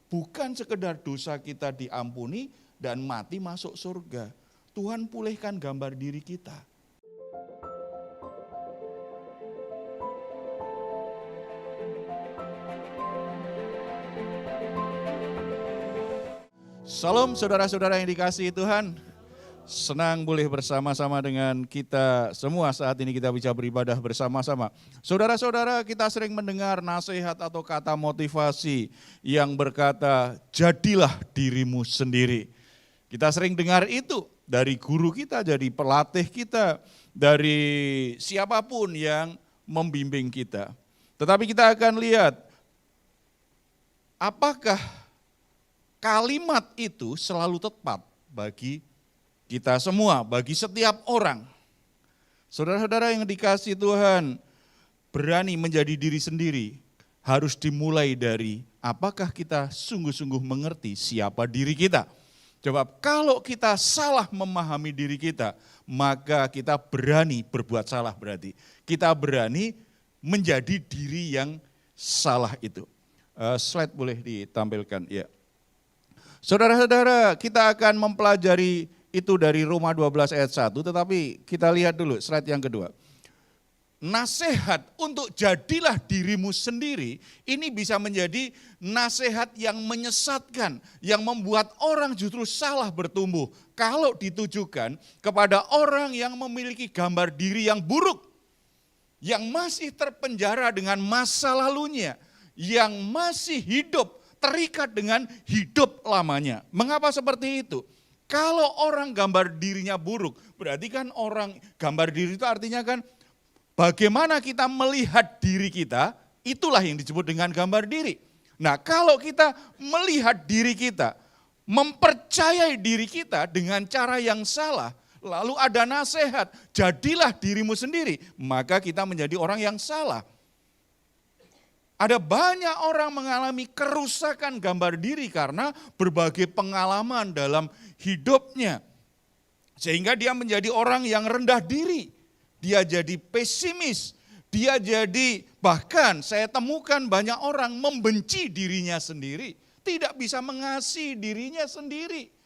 Bukan sekedar dosa kita diampuni dan mati masuk surga. Tuhan pulihkan gambar diri kita. Salam saudara-saudara yang dikasihi Tuhan. Senang boleh bersama-sama dengan kita semua saat ini kita bisa beribadah bersama-sama. Saudara-saudara, kita sering mendengar nasihat atau kata motivasi yang berkata, jadilah dirimu sendiri. Kita sering dengar itu dari guru kita, dari pelatih kita, dari siapapun yang membimbing kita. Tetapi kita akan lihat, apakah kalimat itu selalu tepat bagi kita semua, bagi setiap orang. Saudara-saudara yang dikasihi Tuhan, berani menjadi diri sendiri harus dimulai dari apakah kita sungguh-sungguh mengerti siapa diri kita. Coba kalau kita salah memahami diri kita, maka kita berani berbuat salah berarti. Kita berani menjadi diri yang salah itu. Slide boleh ditampilkan, ya. Saudara-saudara, kita akan mempelajari itu dari Roma 12 ayat 1, tetapi kita lihat dulu slide yang kedua. Nasihat untuk jadilah dirimu sendiri, ini bisa menjadi nasihat yang menyesatkan, yang membuat orang justru salah bertumbuh. Kalau ditujukan kepada orang yang memiliki gambar diri yang buruk, yang masih terpenjara dengan masa lalunya, yang masih hidup, terikat dengan hidup lamanya. Mengapa seperti itu? Kalau orang gambar dirinya buruk, berarti kan orang gambar diri itu artinya kan bagaimana kita melihat diri kita, itulah yang disebut dengan gambar diri. Nah, kalau kita melihat diri kita, mempercayai diri kita dengan cara yang salah, lalu ada nasihat, jadilah dirimu sendiri, maka kita menjadi orang yang salah. Ada banyak orang mengalami kerusakan gambar diri karena berbagai pengalaman dalam hidupnya. Sehingga dia menjadi orang yang rendah diri. Dia jadi pesimis. Dia jadi, bahkan saya temukan banyak orang membenci dirinya sendiri. Tidak bisa mengasihi dirinya sendiri.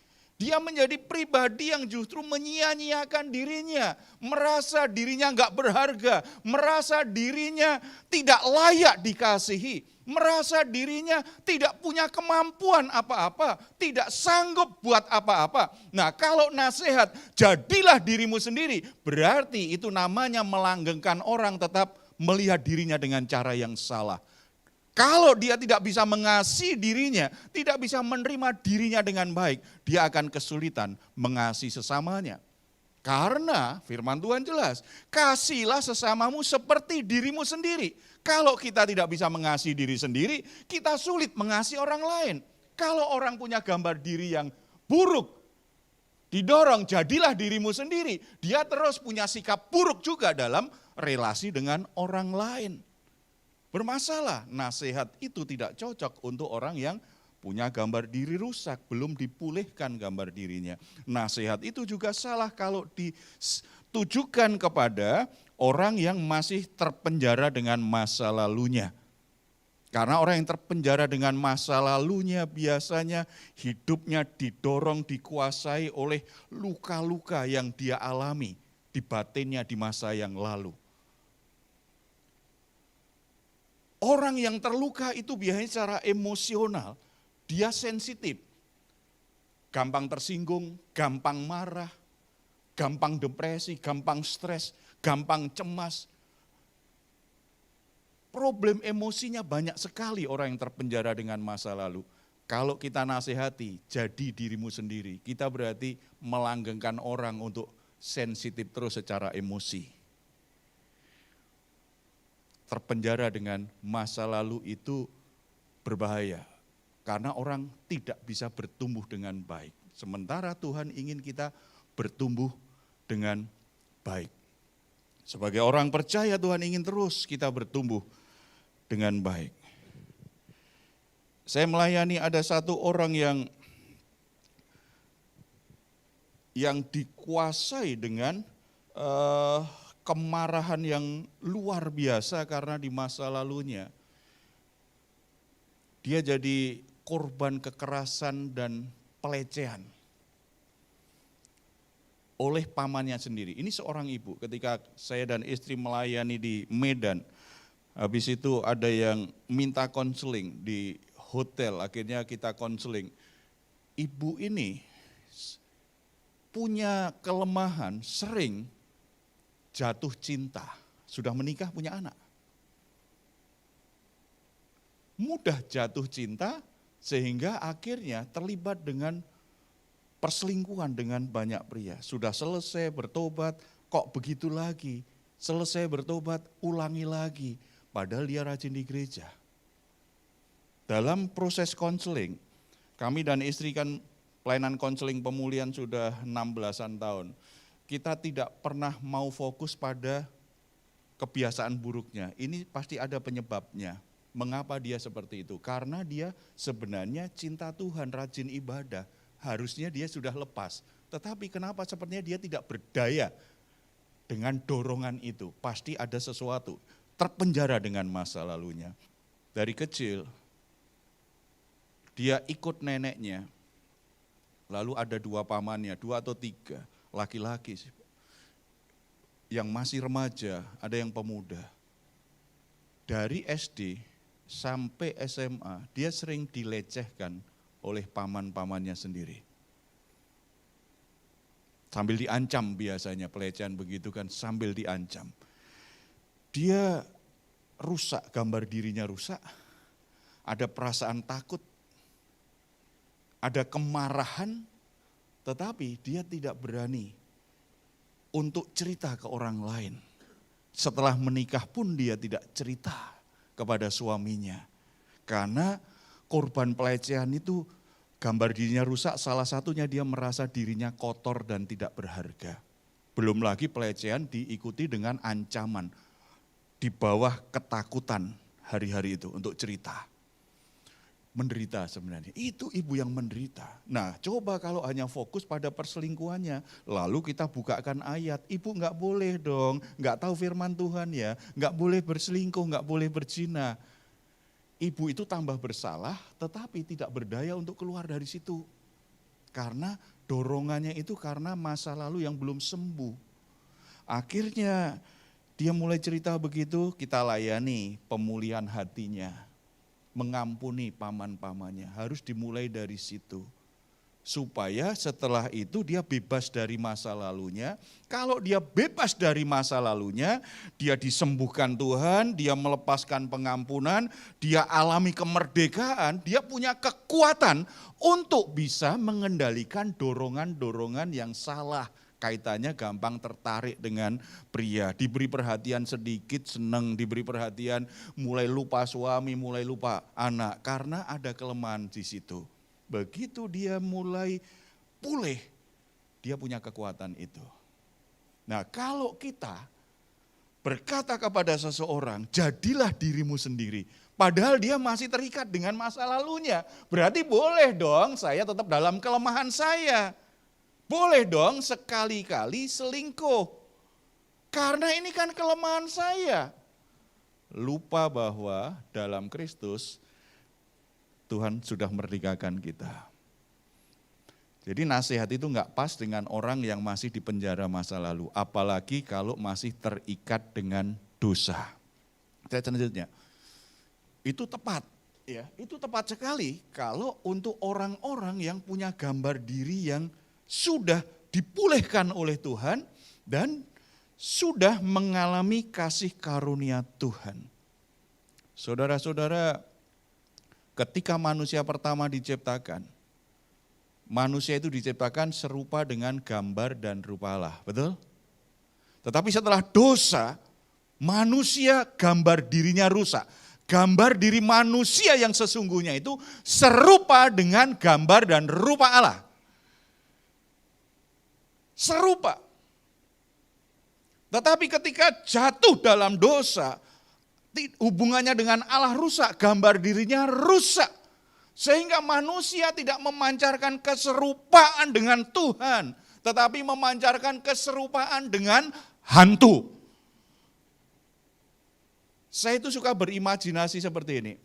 Dia menjadi pribadi yang justru menyia-nyiakan dirinya, merasa dirinya enggak berharga, merasa dirinya tidak layak dikasihi, merasa dirinya tidak punya kemampuan apa-apa, tidak sanggup buat apa-apa. Nah, kalau nasihat, jadilah dirimu sendiri, berarti itu namanya melanggengkan orang tetap melihat dirinya dengan cara yang salah. Kalau dia tidak bisa mengasihi dirinya, tidak bisa menerima dirinya dengan baik, dia akan kesulitan mengasihi sesamanya. Karena firman Tuhan jelas, kasihilah sesamamu seperti dirimu sendiri. Kalau kita tidak bisa mengasihi diri sendiri, kita sulit mengasihi orang lain. Kalau orang punya gambar diri yang buruk, didorong jadilah dirimu sendiri, dia terus punya sikap buruk juga dalam relasi dengan orang lain. Bermasalah, nasihat itu tidak cocok untuk orang yang punya gambar diri rusak, belum dipulihkan gambar dirinya. Nasihat itu juga salah kalau ditujukan kepada orang yang masih terpenjara dengan masa lalunya. Karena orang yang terpenjara dengan masa lalunya biasanya hidupnya didorong, dikuasai oleh luka-luka yang dia alami di batinnya di masa yang lalu. Orang yang terluka itu biasanya secara emosional, dia sensitif. Gampang tersinggung, gampang marah, gampang depresi, gampang stres, gampang cemas. Problem emosinya banyak sekali orang yang terpenjara dengan masa lalu. Kalau kita nasihati, jadi dirimu sendiri, kita berarti melanggengkan orang untuk sensitif terus secara emosi. Terpenjara dengan masa lalu itu berbahaya. Karena orang tidak bisa bertumbuh dengan baik. Sementara Tuhan ingin kita bertumbuh dengan baik. Sebagai orang percaya Tuhan ingin terus kita bertumbuh dengan baik. Saya melayani ada satu orang yang dikuasai dengan kemarahan yang luar biasa karena di masa lalunya dia jadi korban kekerasan dan pelecehan oleh pamannya sendiri. Ini seorang ibu, ketika saya dan istri melayani di Medan, habis itu ada yang minta konseling di hotel, akhirnya kita konseling. Ibu ini punya kelemahan, sering jatuh cinta, sudah menikah punya anak. Mudah jatuh cinta sehingga akhirnya terlibat dengan perselingkuhan dengan banyak pria. Sudah selesai bertobat, kok begitu lagi? Selesai bertobat, ulangi lagi. Padahal dia rajin di gereja. Dalam proses konseling, kami dan istri kan pelayanan konseling pemulihan sudah 16-an tahun. Kita tidak pernah mau fokus pada kebiasaan buruknya. Ini pasti ada penyebabnya. Mengapa dia seperti itu? Karena dia sebenarnya cinta Tuhan, rajin ibadah. Harusnya dia sudah lepas. Tetapi kenapa sepertinya dia tidak berdaya dengan dorongan itu? Pasti ada sesuatu. Terpenjara dengan masa lalunya. Dari kecil, dia ikut neneknya. Lalu ada 2 pamannya, 2 atau 3, laki-laki. Yang masih remaja, ada yang pemuda. Dari SD sampai SMA, dia sering dilecehkan oleh paman-pamannya sendiri. Sambil diancam biasanya, pelecehan begitu kan, sambil diancam. Dia rusak, gambar dirinya rusak, ada perasaan takut, ada kemarahan, tetapi dia tidak berani untuk cerita ke orang lain. Setelah menikah pun dia tidak cerita kepada suaminya. Karena korban pelecehan itu gambar dirinya rusak, salah satunya dia merasa dirinya kotor dan tidak berharga. Belum lagi pelecehan diikuti dengan ancaman, di bawah ketakutan hari-hari itu untuk cerita. Menderita sebenarnya, itu ibu yang menderita. Nah coba kalau hanya fokus pada perselingkuhannya, lalu kita bukakan ayat, ibu nggak boleh dong, nggak tahu firman Tuhan ya, nggak boleh berselingkuh, nggak boleh berzina. Ibu itu tambah bersalah, tetapi tidak berdaya untuk keluar dari situ. Karena dorongannya itu karena masa lalu yang belum sembuh. Akhirnya dia mulai cerita begitu, kita layani pemulihan hatinya. Mengampuni paman-pamannya, harus dimulai dari situ. Supaya setelah itu dia bebas dari masa lalunya. Kalau dia bebas dari masa lalunya, dia disembuhkan Tuhan, dia melepaskan pengampunan, dia alami kemerdekaan, dia punya kekuatan untuk bisa mengendalikan dorongan-dorongan yang salah. Kaitannya gampang tertarik dengan pria, diberi perhatian sedikit senang, diberi perhatian mulai lupa suami, mulai lupa anak, karena ada kelemahan di situ. Begitu dia mulai pulih, dia punya kekuatan itu. Nah kalau kita berkata kepada seseorang, jadilah dirimu sendiri, padahal dia masih terikat dengan masa lalunya, berarti boleh dong saya tetap dalam kelemahan saya. Boleh dong sekali-kali selingkuh. Karena ini kan kelemahan saya. Lupa bahwa dalam Kristus Tuhan sudah merdekakan kita. Jadi nasihat itu enggak pas dengan orang yang masih di penjara masa lalu. Apalagi kalau masih terikat dengan dosa. Saya selanjutnya. Itu tepat. Ya, itu tepat sekali kalau untuk orang-orang yang punya gambar diri yang sudah dipulihkan oleh Tuhan dan sudah mengalami kasih karunia Tuhan. Saudara-saudara, ketika manusia pertama diciptakan, manusia itu diciptakan serupa dengan gambar dan rupa Allah, betul? Tetapi setelah dosa, manusia gambar dirinya rusak. Gambar diri manusia yang sesungguhnya itu serupa dengan gambar dan rupa Allah. Serupa. Tetapi ketika jatuh dalam dosa, hubungannya dengan Allah rusak, gambar dirinya rusak. Sehingga manusia tidak memancarkan keserupaan dengan Tuhan, tetapi memancarkan keserupaan dengan hantu. Saya itu suka berimajinasi seperti ini.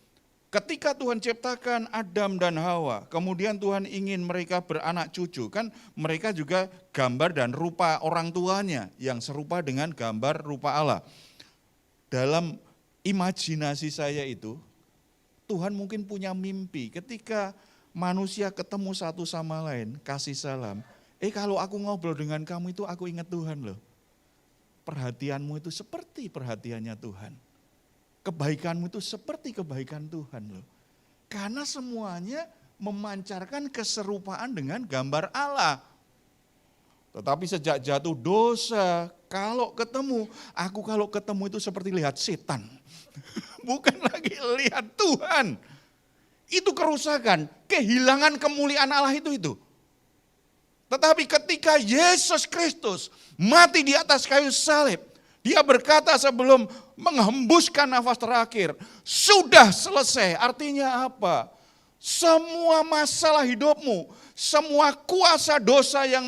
Ketika Tuhan ciptakan Adam dan Hawa, kemudian Tuhan ingin mereka beranak cucu, kan mereka juga gambar dan rupa orang tuanya yang serupa dengan gambar rupa Allah. Dalam imajinasi saya itu, Tuhan mungkin punya mimpi ketika manusia ketemu satu sama lain, kasih salam. Kalau aku ngobrol dengan kamu itu aku ingat Tuhan loh. Perhatianmu itu seperti perhatiannya Tuhan. Kebaikanmu itu seperti kebaikan Tuhan loh. Karena semuanya memancarkan keserupaan dengan gambar Allah. Tetapi sejak jatuh dosa, kalau ketemu itu seperti lihat setan. Bukan lagi lihat Tuhan. Itu kerusakan, kehilangan kemuliaan Allah itu. Tetapi ketika Yesus Kristus mati di atas kayu salib, Dia berkata sebelum menghembuskan nafas terakhir, sudah selesai. Artinya apa? Semua masalah hidupmu, semua kuasa dosa yang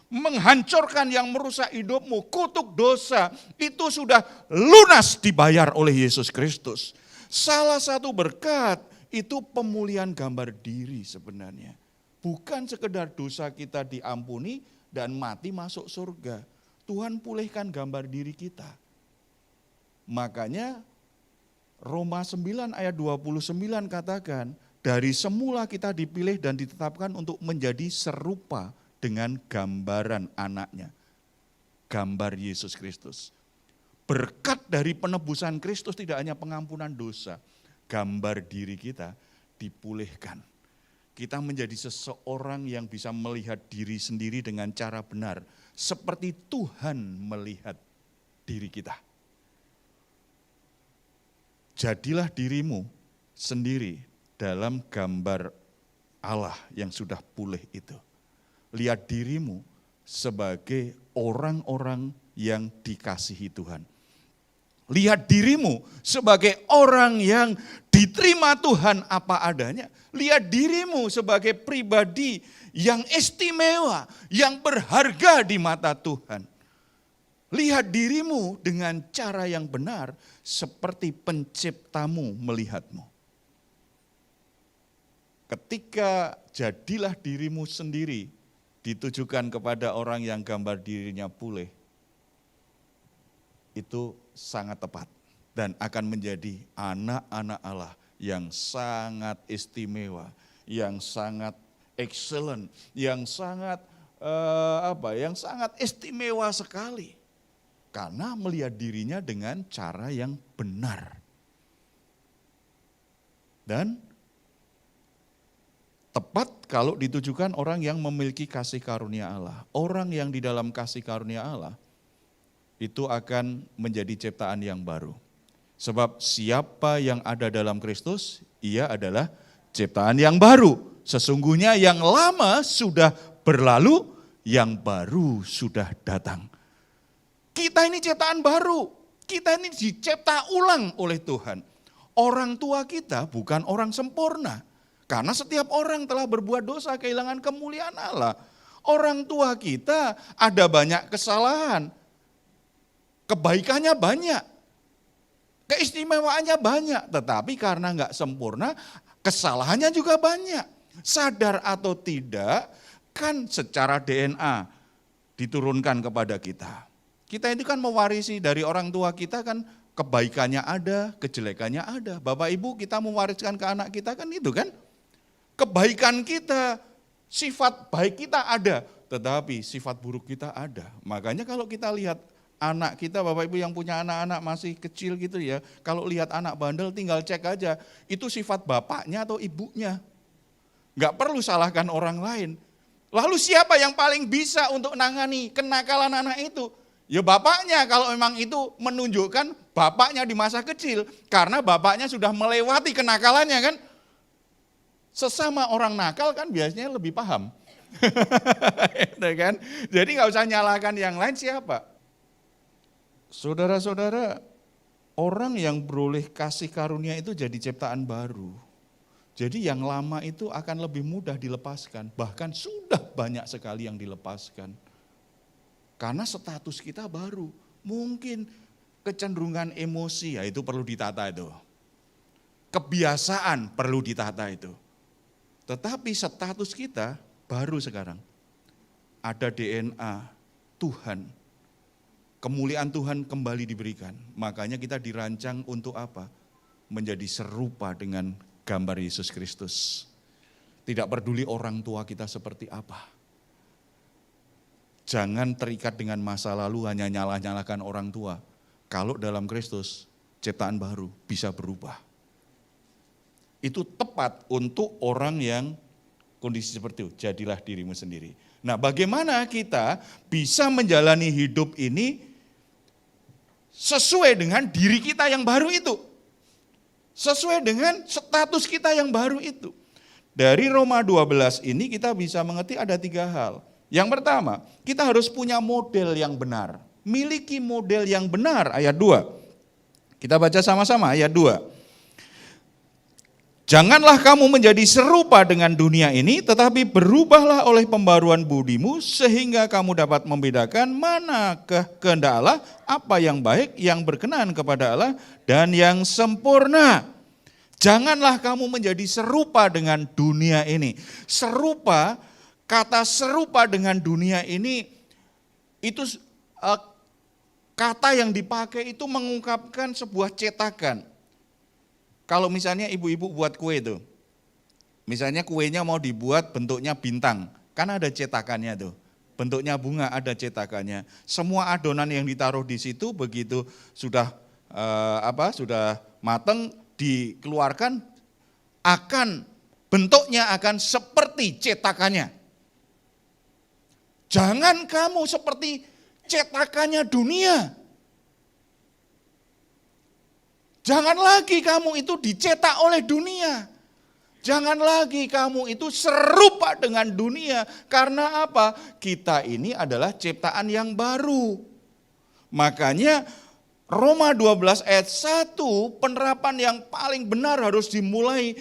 menghancurkan, yang merusak hidupmu, kutuk dosa, itu sudah lunas dibayar oleh Yesus Kristus. Salah satu berkat itu pemulihan gambar diri sebenarnya. Bukan sekedar dosa kita diampuni dan mati masuk surga. Tuhan pulihkan gambar diri kita. Makanya Roma 9 ayat 29 katakan, dari semula kita dipilih dan ditetapkan untuk menjadi serupa dengan gambaran anaknya. Gambar Yesus Kristus. Berkat dari penebusan Kristus tidak hanya pengampunan dosa, gambar diri kita dipulihkan. Kita menjadi seseorang yang bisa melihat diri sendiri dengan cara benar, seperti Tuhan melihat diri kita. Jadilah dirimu sendiri dalam gambar Allah yang sudah pulih itu. Lihat dirimu sebagai orang-orang yang dikasihi Tuhan. Lihat dirimu sebagai orang yang diterima Tuhan apa adanya. Lihat dirimu sebagai pribadi yang istimewa, yang berharga di mata Tuhan. Lihat dirimu dengan cara yang benar seperti penciptamu melihatmu. Ketika jadilah dirimu sendiri ditujukan kepada orang yang gambar dirinya pulih, itu sangat tepat dan akan menjadi anak-anak Allah yang sangat istimewa, yang sangat excellent, yang sangat yang sangat istimewa sekali. Karena melihat dirinya dengan cara yang benar. Dan tepat kalau ditujukan orang yang memiliki kasih karunia Allah. Orang yang di dalam kasih karunia Allah itu akan menjadi ciptaan yang baru. Sebab siapa yang ada dalam Kristus, ia adalah ciptaan yang baru. Sesungguhnya yang lama sudah berlalu, yang baru sudah datang. Kita ini ciptaan baru, kita ini dicipta ulang oleh Tuhan. Orang tua kita bukan orang sempurna, karena setiap orang telah berbuat dosa kehilangan kemuliaan Allah. Orang tua kita ada banyak kesalahan, kebaikannya banyak, keistimewaannya banyak, tetapi karena enggak sempurna, kesalahannya juga banyak. Sadar atau tidak, kan secara DNA diturunkan kepada kita. Kita itu kan mewarisi dari orang tua kita kan kebaikannya ada, kejelekannya ada. Bapak Ibu kita mewariskan ke anak kita kan itu kan. Kebaikan kita, sifat baik kita ada, tetapi sifat buruk kita ada. Makanya kalau kita lihat anak kita, Bapak Ibu yang punya anak-anak masih kecil gitu ya, kalau lihat anak bandel tinggal cek aja, itu sifat bapaknya atau ibunya. Enggak perlu salahkan orang lain. Lalu siapa yang paling bisa untuk nangani kenakalan anak itu? Ya bapaknya, kalau memang itu menunjukkan bapaknya di masa kecil. Karena bapaknya sudah melewati kenakalannya kan. Sesama orang nakal kan biasanya lebih paham. Kan? Jadi nggak usah nyalakan yang lain siapa. Saudara-saudara, orang yang beroleh kasih karunia itu jadi ciptaan baru. Jadi yang lama itu akan lebih mudah dilepaskan. Bahkan sudah banyak sekali yang dilepaskan. Karena status kita baru, mungkin kecenderungan emosi, ya itu perlu ditata itu. kebiasaan perlu ditata itu. Tetapi status kita baru sekarang. Ada DNA Tuhan. Kemuliaan Tuhan kembali diberikan. Makanya kita dirancang untuk apa? Menjadi serupa dengan gambar Yesus Kristus. Tidak peduli orang tua kita seperti apa. Jangan terikat dengan masa lalu hanya nyalah-nyalahkan orang tua. Kalau dalam Kristus, ciptaan baru bisa berubah. Itu tepat untuk orang yang kondisi seperti itu. Jadilah dirimu sendiri. Nah, bagaimana kita bisa menjalani hidup ini sesuai dengan diri kita yang baru itu. Sesuai dengan status kita yang baru itu. Dari Roma 12 ini kita bisa mengerti ada 3 hal. Yang pertama, kita harus punya model yang benar. Miliki model yang benar, ayat 2. Kita baca sama-sama ayat 2. Janganlah kamu menjadi serupa dengan dunia ini, tetapi berubahlah oleh pembaruan budimu, sehingga kamu dapat membedakan manakah kehendak Allah, apa yang baik, yang berkenan kepada Allah, dan yang sempurna. Janganlah kamu menjadi serupa dengan dunia ini. Serupa, kata serupa dengan dunia ini, itu kata yang dipakai itu mengungkapkan sebuah cetakan. Kalau misalnya ibu-ibu buat kue itu, misalnya kuenya mau dibuat bentuknya bintang, kan ada cetakannya tuh. Bentuknya bunga ada cetakannya. Semua adonan yang ditaruh di situ begitu sudah sudah mateng dikeluarkan bentuknya akan seperti cetakannya. Jangan kamu seperti cetakannya dunia. Jangan lagi kamu itu dicetak oleh dunia. Jangan lagi kamu itu serupa dengan dunia. Karena apa? Kita ini adalah ciptaan yang baru. Makanya Roma 12 ayat 1 penerapan yang paling benar harus dimulai.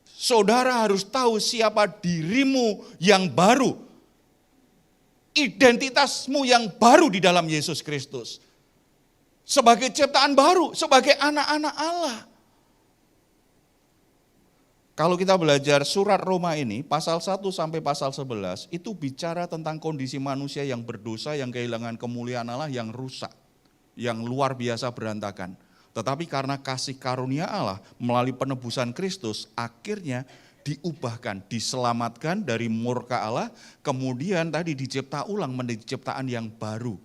Saudara harus tahu siapa dirimu yang baru. Identitasmu yang baru di dalam Yesus Kristus. Sebagai ciptaan baru, sebagai anak-anak Allah. Kalau kita belajar surat Roma ini, pasal 1 sampai pasal 11, itu bicara tentang kondisi manusia yang berdosa, yang kehilangan kemuliaan Allah, yang rusak, yang luar biasa berantakan. Tetapi karena kasih karunia Allah melalui penebusan Kristus, akhirnya diubahkan, diselamatkan dari murka Allah, kemudian tadi dicipta ulang menjadi ciptaan yang baru.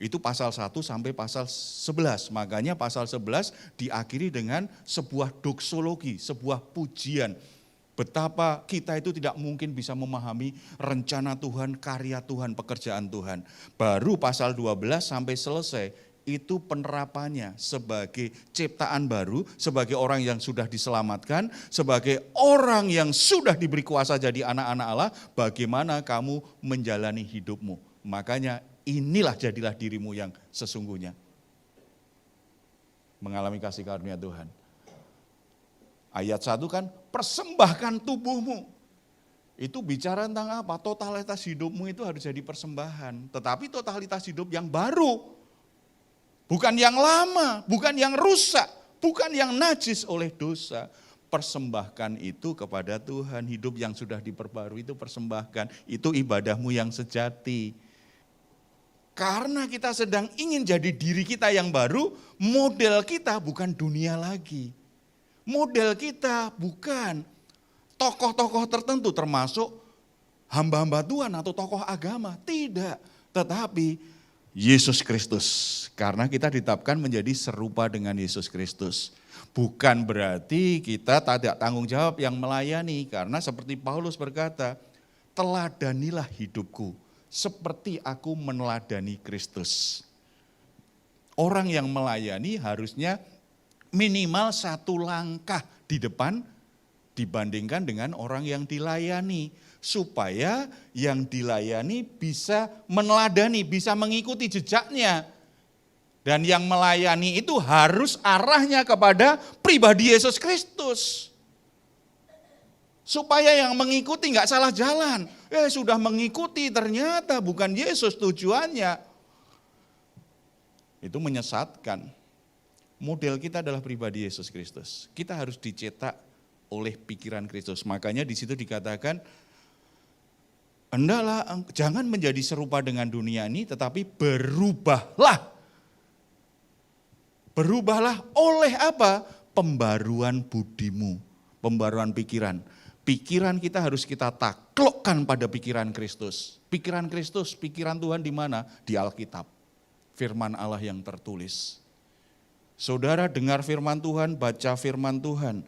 Itu pasal 1 sampai pasal 11. Makanya pasal 11 diakhiri dengan sebuah doksologi, sebuah pujian. Betapa kita itu tidak mungkin bisa memahami rencana Tuhan, karya Tuhan, pekerjaan Tuhan. Baru pasal 12 sampai selesai, itu penerapannya sebagai ciptaan baru, sebagai orang yang sudah diselamatkan, sebagai orang yang sudah diberi kuasa jadi anak-anak Allah, bagaimana kamu menjalani hidupmu. Makanya inilah jadilah dirimu yang sesungguhnya. Mengalami kasih karunia Tuhan. Ayat 1 kan, persembahkan tubuhmu. Itu bicara tentang apa? Totalitas hidupmu itu harus jadi persembahan. Tetapi totalitas hidup yang baru. Bukan yang lama, bukan yang rusak, bukan yang najis oleh dosa. Persembahkan itu kepada Tuhan. Hidup yang sudah diperbarui itu persembahkan. Itu ibadahmu yang sejati. Karena kita sedang ingin jadi diri kita yang baru, model kita bukan dunia lagi. Model kita bukan tokoh-tokoh tertentu termasuk hamba-hamba Tuhan atau tokoh agama. Tidak, tetapi Yesus Kristus. Karena kita ditetapkan menjadi serupa dengan Yesus Kristus. Bukan berarti kita tidak tanggung jawab yang melayani. Karena seperti Paulus berkata, teladanilah hidupku seperti aku meneladani Kristus. Orang yang melayani harusnya minimal 1 langkah di depan dibandingkan dengan orang yang dilayani. Supaya yang dilayani bisa meneladani, bisa mengikuti jejaknya. Dan yang melayani itu harus arahnya kepada pribadi Yesus Kristus. Supaya yang mengikuti nggak salah jalan. Sudah mengikuti ternyata bukan Yesus tujuannya. Itu menyesatkan. Model kita adalah pribadi Yesus Kristus. Kita harus dicetak oleh pikiran Kristus. Makanya di situ dikatakan, hendaklah jangan menjadi serupa dengan dunia ini, tetapi berubahlah. Berubahlah oleh apa? Pembaruan budimu, pembaruan pikiran. Pikiran kita harus kita taklukkan pada pikiran Kristus. Pikiran Kristus, pikiran Tuhan di mana? Di Alkitab. Firman Allah yang tertulis. Saudara dengar firman Tuhan, baca firman Tuhan.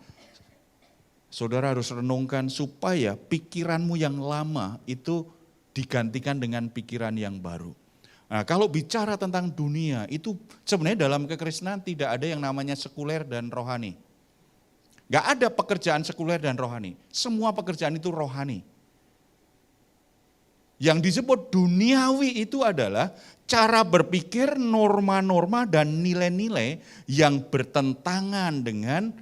Saudara harus renungkan supaya pikiranmu yang lama itu digantikan dengan pikiran yang baru. Nah, kalau bicara tentang dunia, itu sebenarnya dalam kekristenan tidak ada yang namanya sekuler dan rohani. Gak ada pekerjaan sekuler dan rohani. Semua pekerjaan itu rohani. Yang disebut duniawi itu adalah cara berpikir, norma-norma dan nilai-nilai yang bertentangan dengan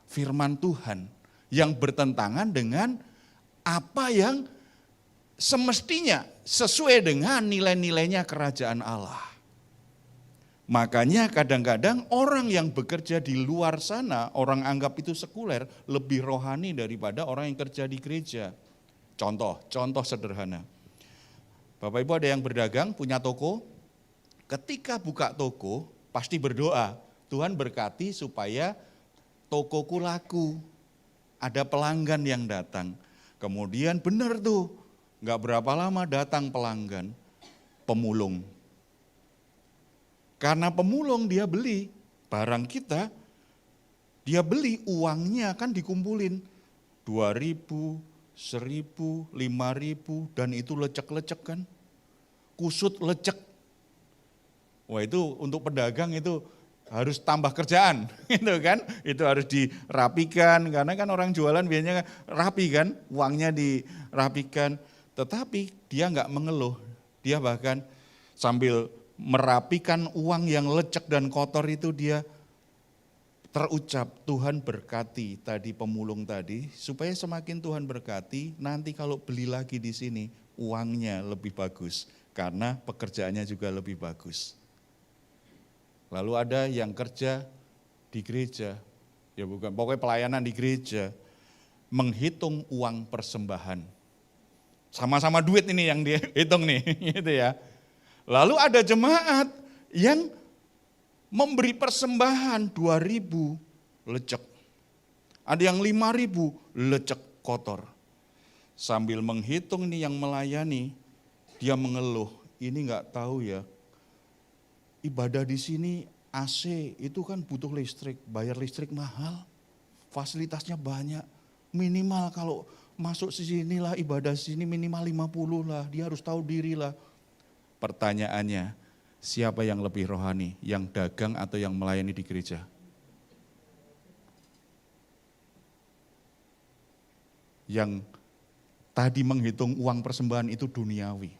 firman Tuhan. Yang bertentangan dengan apa yang semestinya sesuai dengan nilai-nilainya kerajaan Allah. Makanya kadang-kadang orang yang bekerja di luar sana, orang anggap itu sekuler, lebih rohani daripada orang yang kerja di gereja. Contoh sederhana. Bapak Ibu ada yang berdagang, punya toko, ketika buka toko pasti berdoa, Tuhan berkati supaya tokoku laku, ada pelanggan yang datang. Kemudian benar tuh, gak berapa lama datang pelanggan, pemulung. Karena pemulung dia beli barang kita, dia beli uangnya kan dikumpulin 2.000, 1.000, 5.000 dan itu lecek-lecek kan, kusut lecek. Wah itu untuk pedagang itu harus tambah kerjaan, gitu kan? Itu harus dirapikan karena kan orang jualan biasanya rapi kan, uangnya dirapikan. Tetapi dia nggak mengeluh, dia bahkan sambil merapikan uang yang lecek dan kotor itu dia terucap, Tuhan berkati tadi pemulung tadi, supaya semakin Tuhan berkati, nanti kalau beli lagi di sini, uangnya lebih bagus, karena pekerjaannya juga lebih bagus. Lalu ada yang kerja di gereja, ya bukan, pokoknya pelayanan di gereja, menghitung uang persembahan. Sama-sama duit ini yang dihitung nih, gitu ya. Lalu ada jemaat yang memberi persembahan 2.000 lecek. Ada yang 5.000 lecek kotor. Sambil menghitung ini yang melayani, dia mengeluh, ini enggak tahu ya. Ibadah di sini AC itu kan butuh listrik, bayar listrik mahal. Fasilitasnya banyak. Minimal kalau masuk sini lah ibadah sini minimal 50 lah, dia harus tahu diri lah. Pertanyaannya, siapa yang lebih rohani, yang dagang atau yang melayani di gereja? Yang tadi menghitung uang persembahan itu duniawi.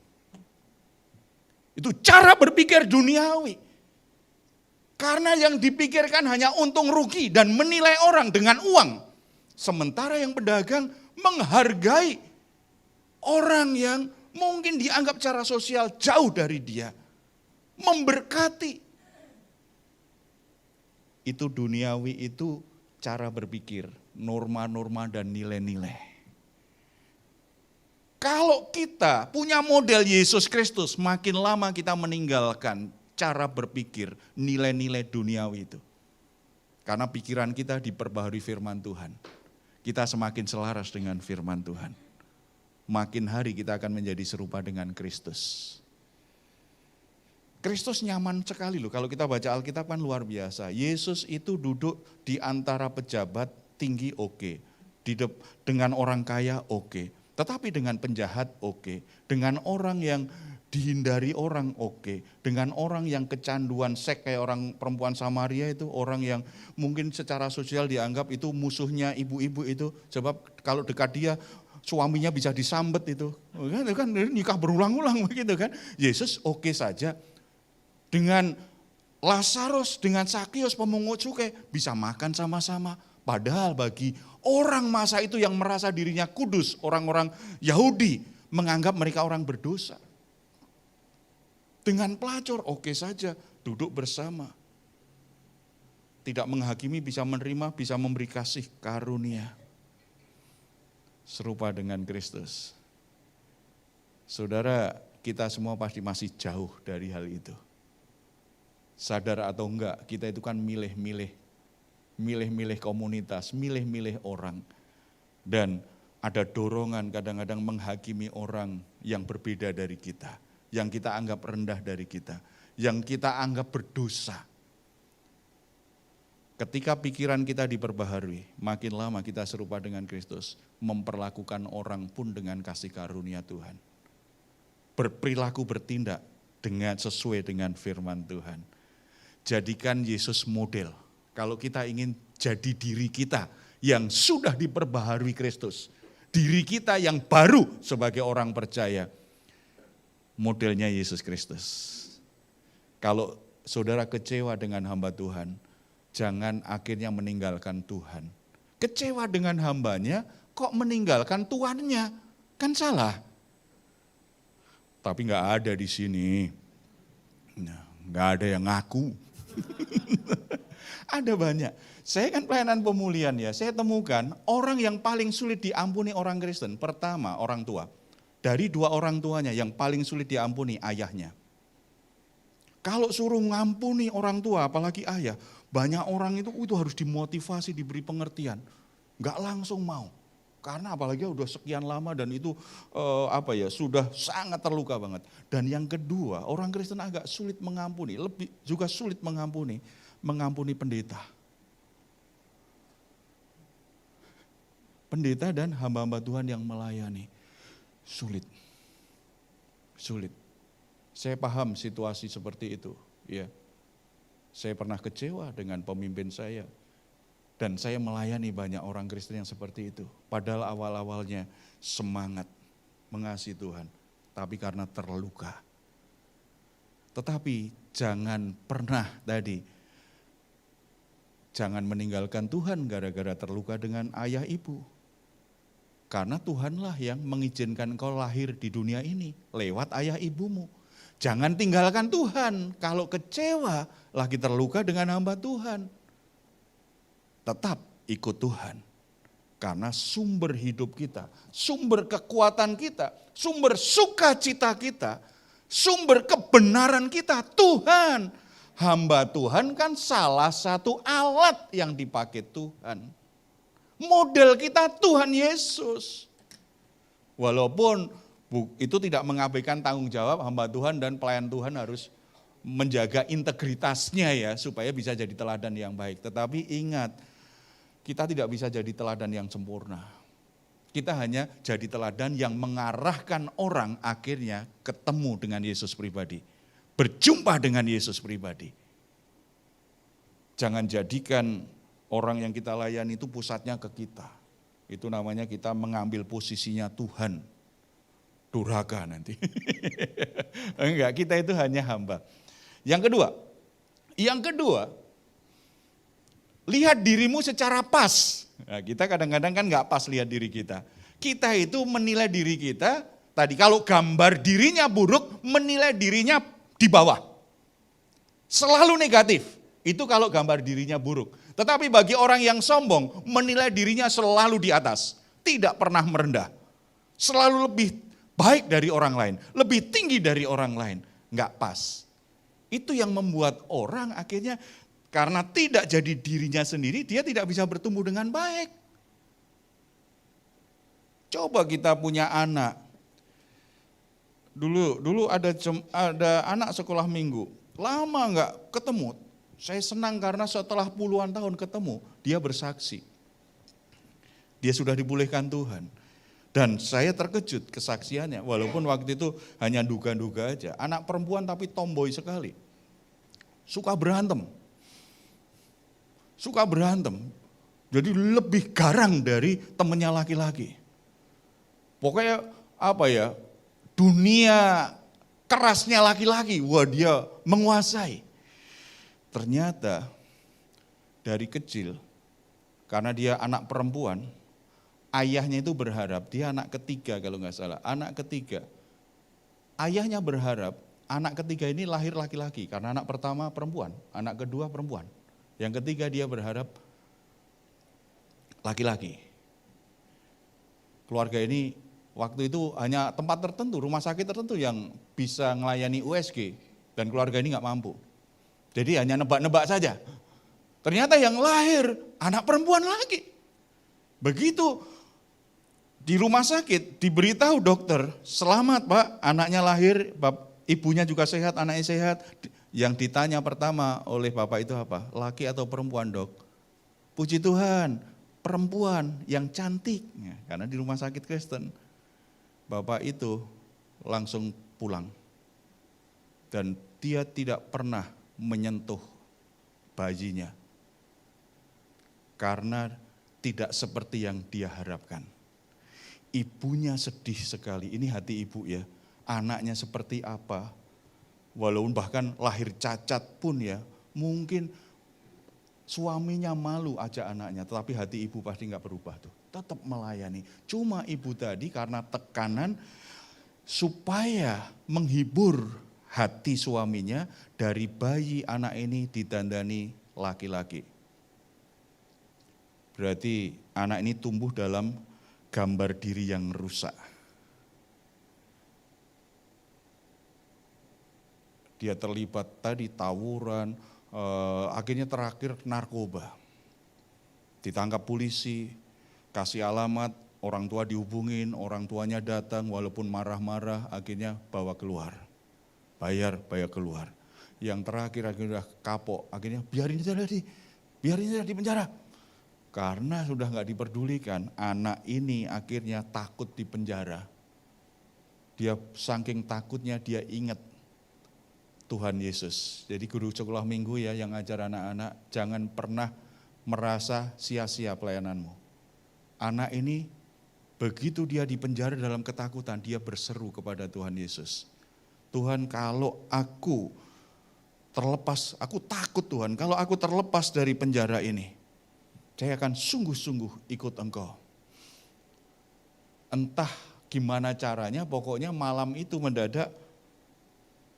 Itu cara berpikir duniawi. Karena yang dipikirkan hanya untung rugi dan menilai orang dengan uang. Sementara yang pedagang menghargai orang yang mungkin dianggap secara sosial jauh dari dia. Memberkati. Itu duniawi, itu cara berpikir, norma-norma dan nilai-nilai. Kalau kita punya model Yesus Kristus, makin lama kita meninggalkan cara berpikir, nilai-nilai duniawi itu. Karena pikiran kita diperbaharui firman Tuhan. Kita semakin selaras dengan firman Tuhan. Makin hari kita akan menjadi serupa dengan Kristus. Kristus nyaman sekali loh, kalau kita baca Alkitab kan luar biasa. Yesus itu duduk di antara pejabat tinggi oke, dengan orang kaya oke, tetapi dengan penjahat oke, dengan orang yang dihindari orang oke, dengan orang yang kecanduan seks kayak orang perempuan Samaria itu, orang yang mungkin secara sosial dianggap itu musuhnya ibu-ibu itu, sebab kalau dekat dia suaminya bisa disambet itu, kan nikah berulang-ulang begitu kan. Yesus oke saja. Dengan Lazarus, dengan Sakius pemungut cukai bisa makan sama-sama. Padahal bagi orang masa itu yang merasa dirinya kudus, orang-orang Yahudi menganggap mereka orang berdosa. Dengan pelacur oke saja duduk bersama. tidak menghakimi, bisa menerima, bisa memberi kasih karunia. Serupa dengan Kristus. Saudara, kita semua pasti masih jauh dari hal itu. Sadar atau enggak, kita itu kan milih-milih komunitas, milih-milih orang. Dan ada dorongan kadang-kadang menghakimi orang yang berbeda dari kita, yang kita anggap rendah dari kita, yang kita anggap berdosa. Ketika pikiran kita diperbaharui, makin lama kita serupa dengan Kristus, memperlakukan orang pun dengan kasih karunia Tuhan. Berperilaku, bertindak sesuai dengan firman Tuhan. Jadikan Yesus model. Kalau kita ingin jadi diri kita yang sudah diperbaharui Kristus, diri kita yang baru sebagai orang percaya, modelnya Yesus Kristus. Kalau saudara kecewa dengan hamba Tuhan, jangan akhirnya meninggalkan Tuhan. Kecewa dengan hambanya, kok meninggalkan Tuhannya? Kan salah. Tapi nggak ada di sini. Nah, nggak ada yang ngaku. Ada banyak. Saya kan pelayanan pemulihan ya, saya temukan orang yang paling sulit diampuni orang Kristen, pertama orang tua. Dari dua orang tuanya yang paling sulit diampuni ayahnya. Kalau suruh ngampuni orang tua, apalagi ayah, banyak orang itu harus dimotivasi, diberi pengertian. Enggak langsung mau. Karena apalagi udah sekian lama dan itu sudah sangat terluka banget. Dan yang kedua, orang Kristen agak sulit mengampuni, lebih juga sulit mengampuni pendeta. Pendeta dan hamba-hamba Tuhan yang melayani. Sulit. Saya paham situasi seperti itu. Ya. Saya pernah kecewa dengan pemimpin saya. Dan saya melayani banyak orang Kristen yang seperti itu. Padahal awal-awalnya semangat mengasihi Tuhan. Tapi karena terluka. Tetapi jangan meninggalkan Tuhan gara-gara terluka dengan ayah ibu. Karena Tuhanlah yang mengizinkan kau lahir di dunia ini lewat ayah ibumu. Jangan tinggalkan Tuhan kalau kecewa lagi terluka dengan hamba Tuhan. Tetap ikut Tuhan. Karena sumber hidup kita, sumber kekuatan kita, sumber sukacita kita, sumber kebenaran kita Tuhan. Hamba Tuhan kan salah satu alat yang dipakai Tuhan. Model kita Tuhan Yesus. Walaupun itu tidak mengabaikan tanggung jawab hamba Tuhan dan pelayan Tuhan harus menjaga integritasnya ya supaya bisa jadi teladan yang baik. Tetapi ingat, kita tidak bisa jadi teladan yang sempurna. Kita hanya jadi teladan yang mengarahkan orang akhirnya ketemu dengan Yesus pribadi. Berjumpa dengan Yesus pribadi. Jangan jadikan orang yang kita layani itu pusatnya ke kita. Itu namanya kita mengambil posisinya Tuhan. Durhaka nanti. Enggak, kita itu hanya hamba. Yang kedua, lihat dirimu secara pas. Nah, kita kadang-kadang kan enggak pas lihat diri kita. Kita itu menilai diri kita, tadi kalau gambar dirinya buruk, menilai dirinya di bawah. Selalu negatif, itu kalau gambar dirinya buruk. Tetapi bagi orang yang sombong, menilai dirinya selalu di atas. Tidak pernah merendah. Selalu lebih baik dari orang lain, lebih tinggi dari orang lain. Enggak pas. Itu yang membuat orang akhirnya karena tidak jadi dirinya sendiri, dia tidak bisa bertumbuh dengan baik. Coba kita punya anak. Dulu ada anak sekolah minggu, lama enggak ketemu. Saya senang karena setelah puluhan tahun ketemu, dia bersaksi. Dia sudah dipulihkan Tuhan. Dan saya terkejut kesaksiannya, walaupun waktu itu hanya duga-duga aja. Anak perempuan tapi tomboy sekali. Suka berantem. Jadi lebih garang dari temannya laki-laki. Pokoknya dunia kerasnya laki-laki, wah dia menguasai. Ternyata dari kecil, karena dia anak perempuan, ayahnya itu berharap, dia anak ketiga kalau nggak salah, anak ketiga. Ayahnya berharap anak ketiga ini lahir laki-laki, karena anak pertama perempuan, anak kedua perempuan. Yang ketiga dia berharap laki-laki. Keluarga ini waktu itu hanya tempat tertentu, rumah sakit tertentu yang bisa melayani USG dan keluarga ini nggak mampu. Jadi hanya nebak-nebak saja. Ternyata yang lahir anak perempuan lagi. Begitu di rumah sakit diberitahu dokter, selamat Pak, anaknya lahir, ibunya juga sehat, anaknya sehat. Yang ditanya pertama oleh bapak itu apa? Laki atau perempuan dok? Puji Tuhan, perempuan yang cantik. Ya, karena di rumah sakit Kristen, bapak itu langsung pulang. Dan dia tidak pernah menyentuh bayinya. Karena tidak seperti yang dia harapkan. Ibunya sedih sekali, ini hati ibu ya. Anaknya seperti apa? Walaupun bahkan lahir cacat pun ya, mungkin suaminya malu ajak anaknya, tetapi hati ibu pasti nggak berubah tuh, tetap melayani. Cuma ibu tadi karena tekanan supaya menghibur hati suaminya, dari bayi anak ini ditandani laki-laki. Berarti anak ini tumbuh dalam gambar diri yang rusak. Dia terlibat tadi tawuran, akhirnya terakhir narkoba. Ditangkap polisi, kasih alamat, orang tua dihubungin, orang tuanya datang walaupun marah-marah, akhirnya bawa keluar. Bayar keluar. Yang terakhir akhirnya kapok, akhirnya biarin saja di penjara. Karena sudah nggak diperdulikan, anak ini akhirnya takut di penjara. Dia saking takutnya dia ingat Tuhan Yesus. Jadi guru sekolah minggu ya yang ajar anak-anak, jangan pernah merasa sia-sia pelayananmu. Anak ini begitu dia di penjara dalam ketakutan, dia berseru kepada Tuhan Yesus. Tuhan, kalau aku terlepas, aku takut Tuhan, kalau aku terlepas dari penjara ini, saya akan sungguh-sungguh ikut Engkau. Entah gimana caranya, pokoknya malam itu mendadak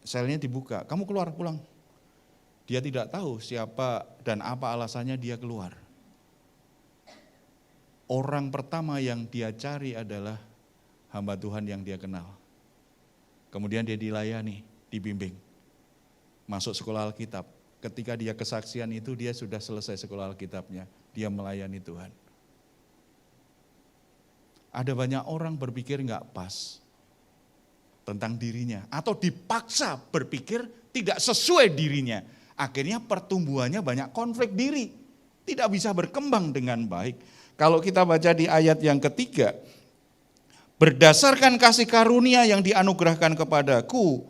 selnya dibuka, kamu keluar pulang. Dia tidak tahu siapa dan apa alasannya dia keluar. Orang pertama yang dia cari adalah hamba Tuhan yang dia kenal. Kemudian dia dilayani, dibimbing. Masuk sekolah Alkitab. Ketika dia kesaksian itu dia sudah selesai sekolah Alkitabnya. Dia melayani Tuhan. Ada banyak orang berpikir nggak pas tentang dirinya, atau dipaksa berpikir tidak sesuai dirinya. Akhirnya pertumbuhannya banyak konflik diri, tidak bisa berkembang dengan baik. Kalau kita baca di ayat yang ketiga, berdasarkan kasih karunia yang dianugerahkan kepadaku,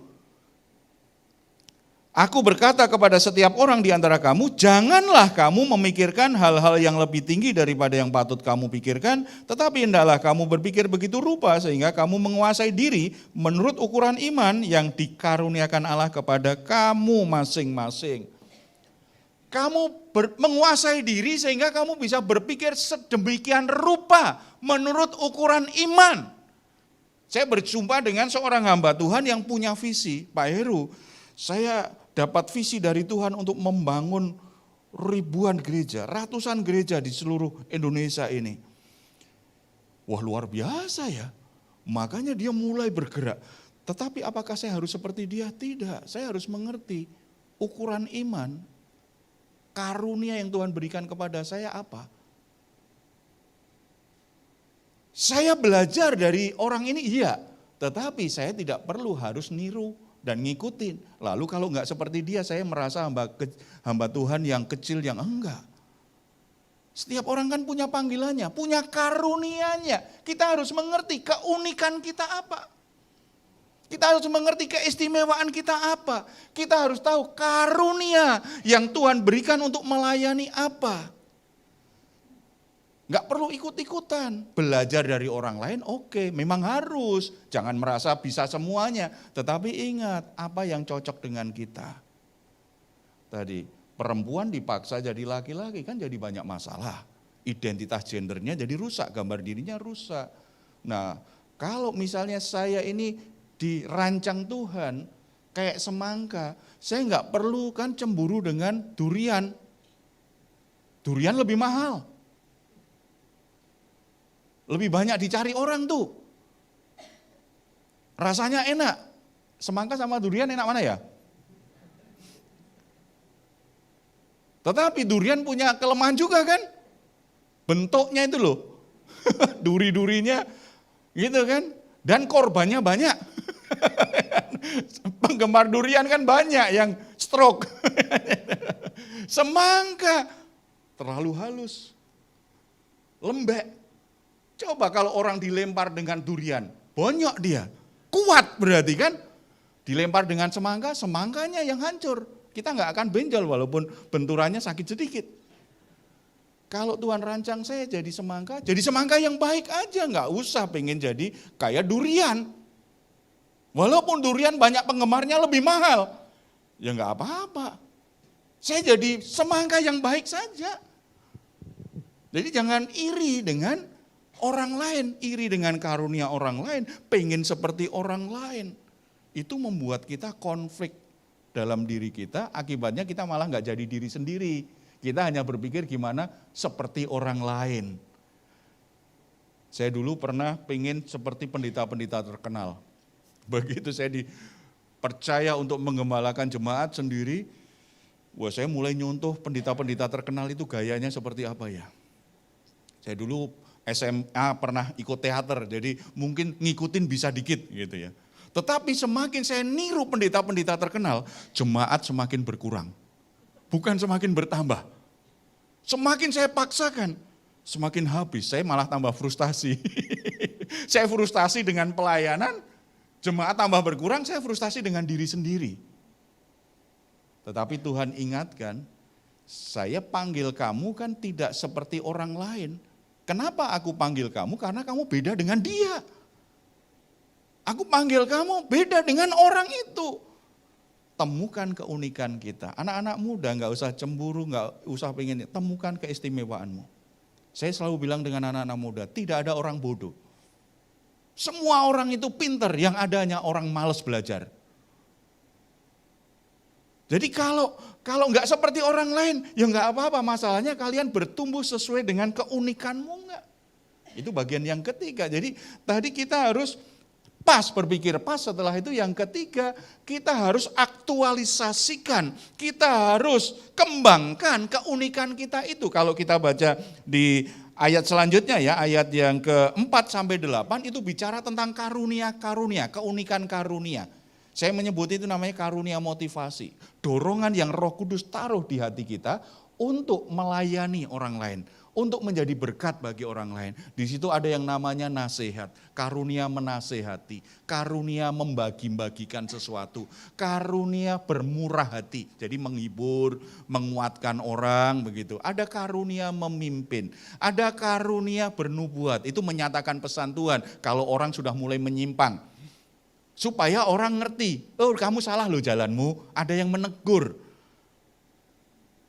aku berkata kepada setiap orang di antara kamu, janganlah kamu memikirkan hal-hal yang lebih tinggi daripada yang patut kamu pikirkan, tetapi hendaklah kamu berpikir begitu rupa sehingga kamu menguasai diri menurut ukuran iman yang dikaruniakan Allah kepada kamu masing-masing. Kamu menguasai diri sehingga kamu bisa berpikir sedemikian rupa menurut ukuran iman. Saya berjumpa dengan seorang hamba Tuhan yang punya visi, Pak Heru, saya dapat visi dari Tuhan untuk membangun ribuan gereja, ratusan gereja di seluruh Indonesia ini. Wah, luar biasa ya. Makanya dia mulai bergerak. Tetapi apakah saya harus seperti dia? Tidak, saya harus mengerti ukuran iman, karunia yang Tuhan berikan kepada saya apa. Saya belajar dari orang ini, iya. Tetapi saya tidak perlu harus niru dan ngikutin. Lalu kalau enggak seperti dia, saya merasa hamba Tuhan yang kecil, yang enggak. Setiap orang kan punya panggilannya, punya karunianya. Kita harus mengerti keunikan kita apa. Kita harus mengerti keistimewaan kita apa. Kita harus tahu karunia yang Tuhan berikan untuk melayani apa. Enggak perlu ikut-ikutan, belajar dari orang lain oke, memang harus. Jangan merasa bisa semuanya, tetapi ingat apa yang cocok dengan kita. Tadi perempuan dipaksa jadi laki-laki kan jadi banyak masalah. Identitas gendernya jadi rusak, gambar dirinya rusak. Nah, kalau misalnya saya ini dirancang Tuhan kayak semangka, saya enggak perlu kan cemburu dengan durian. Durian lebih mahal. Lebih banyak dicari orang tuh. Rasanya enak. Semangka sama durian enak mana ya? Tetapi durian punya kelemahan juga kan? Bentuknya itu loh. Duri-durinya gitu kan. Dan korbannya banyak. Penggemar durian kan banyak yang stroke. Semangka terlalu halus. Lembek. Coba kalau orang dilempar dengan durian, bonyok dia. Kuat berarti kan? Dilempar dengan semangka, semangkanya yang hancur. Kita nggak akan benjol walaupun benturannya sakit sedikit. Kalau Tuhan rancang saya jadi semangka yang baik aja, nggak usah pengen jadi kayak durian. Walaupun durian banyak penggemarnya lebih mahal, ya nggak apa-apa. Saya jadi semangka yang baik saja. Jadi jangan iri dengan orang lain, iri dengan karunia orang lain, pengen seperti orang lain. Itu membuat kita konflik dalam diri kita, akibatnya kita malah nggak jadi diri sendiri. Kita hanya berpikir gimana seperti orang lain. Saya dulu pernah pengen seperti pendeta-pendeta terkenal. Begitu saya dipercaya untuk menggembalakan jemaat sendiri, wah saya mulai nyontoh pendeta-pendeta terkenal itu gayanya seperti apa ya. Saya dulu SMA pernah ikut teater, jadi mungkin ngikutin bisa dikit gitu ya. Tetapi semakin saya niru pendeta-pendeta terkenal, jemaat semakin berkurang. Bukan semakin bertambah. Semakin saya paksakan, semakin habis. Saya malah tambah frustasi. Saya frustasi dengan pelayanan, jemaat tambah berkurang, saya frustasi dengan diri sendiri. Tetapi Tuhan ingatkan, saya panggil kamu kan tidak seperti orang lain. Kenapa aku panggil kamu? Karena kamu beda dengan dia. Aku panggil kamu beda dengan orang itu. Temukan keunikan kita. Anak-anak muda nggak usah cemburu, nggak usah pengen. Temukan keistimewaanmu. Saya selalu bilang dengan anak-anak muda, tidak ada orang bodoh. Semua orang itu pinter, yang adanya orang malas belajar. Jadi kalau nggak seperti orang lain, ya nggak apa-apa. Masalahnya kalian bertumbuh sesuai dengan keunikanmu nggak? Itu bagian yang ketiga. Jadi tadi kita harus berpikir pas, setelah itu yang ketiga, kita harus aktualisasikan, kita harus kembangkan keunikan kita itu. Kalau kita baca di ayat selanjutnya ya, ayat yang ke-4-8 itu bicara tentang karunia-karunia, keunikan karunia. Saya menyebut itu namanya karunia motivasi, dorongan yang Roh Kudus taruh di hati kita untuk melayani orang lain, untuk menjadi berkat bagi orang lain. Di situ ada yang namanya nasihat, karunia menasehati, karunia membagi-bagikan sesuatu, karunia bermurah hati, jadi menghibur, menguatkan orang begitu. Ada karunia memimpin, ada karunia bernubuat, itu menyatakan pesan Tuhan kalau orang sudah mulai menyimpang. Supaya orang ngerti, oh kamu salah loh jalanmu, ada yang menegur.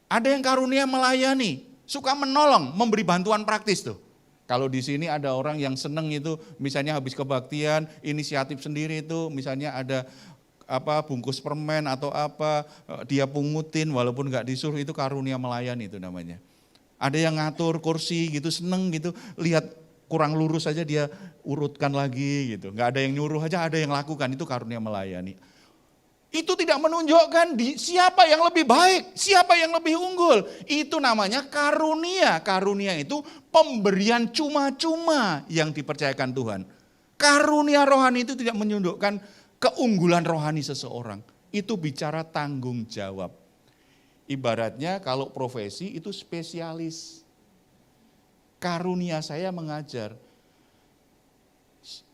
Ada yang karunia melayani, suka menolong, memberi bantuan praktis tuh. Kalau di sini ada orang yang seneng itu, misalnya habis kebaktian, inisiatif sendiri itu, misalnya ada bungkus permen atau apa, dia pungutin walaupun nggak disuruh, itu karunia melayani itu namanya. Ada yang ngatur kursi gitu, seneng gitu, lihat kurang lurus aja dia urutkan lagi gitu. Nggak ada yang nyuruh aja, ada yang lakukan, itu karunia melayani. Itu tidak menunjukkan siapa yang lebih baik, siapa yang lebih unggul. Itu namanya karunia. Karunia itu pemberian cuma-cuma yang dipercayakan Tuhan. Karunia rohani itu tidak menunjukkan keunggulan rohani seseorang. Itu bicara tanggung jawab. Ibaratnya kalau profesi itu spesialis. Karunia saya mengajar.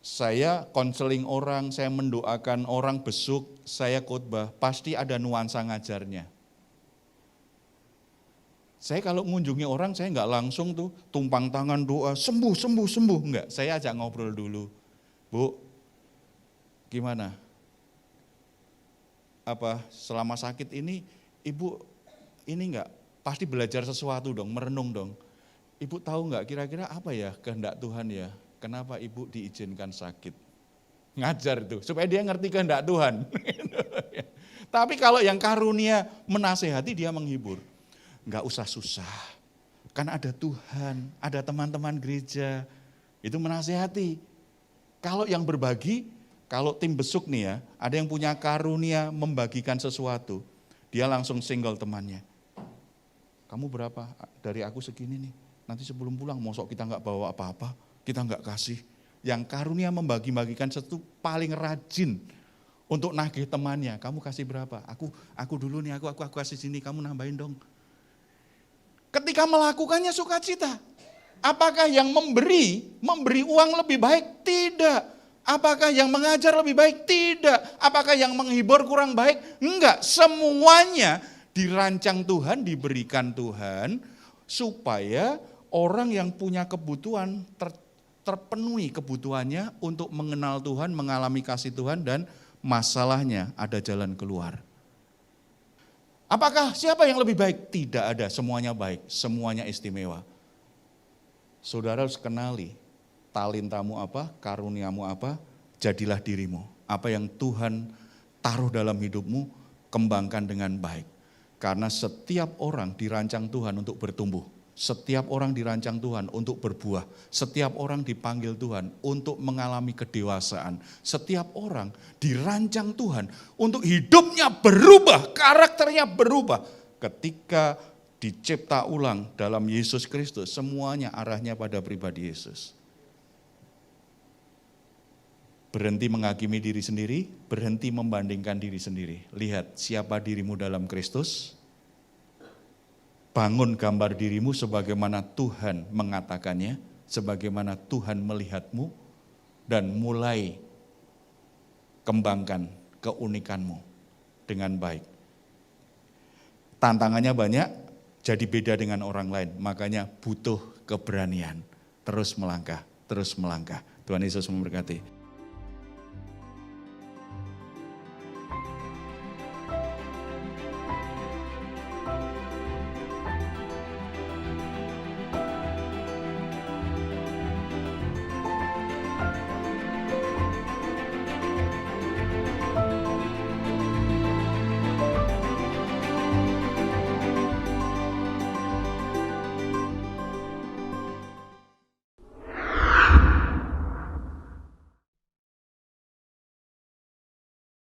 Saya konseling orang, saya mendoakan orang besuk, saya khotbah, pasti ada nuansa ngajarnya. Saya kalau mengunjungi orang, saya nggak langsung tuh tumpang tangan doa, sembuh, enggak. Saya ajak ngobrol dulu. Bu, gimana? Selama sakit ini, Ibu ini enggak, pasti belajar sesuatu dong, merenung dong. Ibu tahu nggak kira-kira apa ya kehendak Tuhan ya? Kenapa Ibu diizinkan sakit? Ngajar itu, supaya dia ngerti kehendak Tuhan. Tapi kalau yang karunia menasehati, dia menghibur. Nggak usah susah, Kan ada Tuhan, ada teman-teman gereja, itu menasehati. Kalau yang berbagi, kalau tim besuk nih ya, ada yang punya karunia membagikan sesuatu, dia langsung single temannya. Kamu berapa? Dari aku segini nih, nanti sebelum pulang mosok kita nggak bawa apa-apa, kita nggak kasih. Yang karunia membagi-bagikan sesuatu paling rajin untuk nagih temannya. Kamu kasih berapa? Aku dulu nih, aku kasih sini, kamu nambahin dong. Ketika melakukannya sukacita. Apakah yang memberi uang lebih baik? Tidak. Apakah yang mengajar lebih baik? Tidak. Apakah yang menghibur kurang baik? Enggak. Semuanya dirancang Tuhan, diberikan Tuhan, supaya orang yang punya kebutuhan terpenuhi kebutuhannya untuk mengenal Tuhan, mengalami kasih Tuhan, dan masalahnya ada jalan keluar. Apakah siapa yang lebih baik? Tidak ada, semuanya baik, semuanya istimewa. Saudara harus kenali talentamu apa, karuniamu apa, jadilah dirimu. Apa yang Tuhan taruh dalam hidupmu, kembangkan dengan baik. Karena setiap orang dirancang Tuhan untuk bertumbuh. Setiap orang dirancang Tuhan untuk berbuah. Setiap orang dipanggil Tuhan untuk mengalami kedewasaan. Setiap orang dirancang Tuhan untuk hidupnya berubah, karakternya berubah. Ketika dicipta ulang dalam Yesus Kristus, semuanya arahnya pada pribadi Yesus. Berhenti menghakimi diri sendiri, berhenti membandingkan diri sendiri. Lihat siapa dirimu dalam Kristus. Bangun gambar dirimu sebagaimana Tuhan mengatakannya, sebagaimana Tuhan melihatmu, dan mulai kembangkan keunikanmu dengan baik. Tantangannya banyak, jadi beda dengan orang lain, makanya butuh keberanian. Terus melangkah, terus melangkah. Tuhan Yesus memberkati.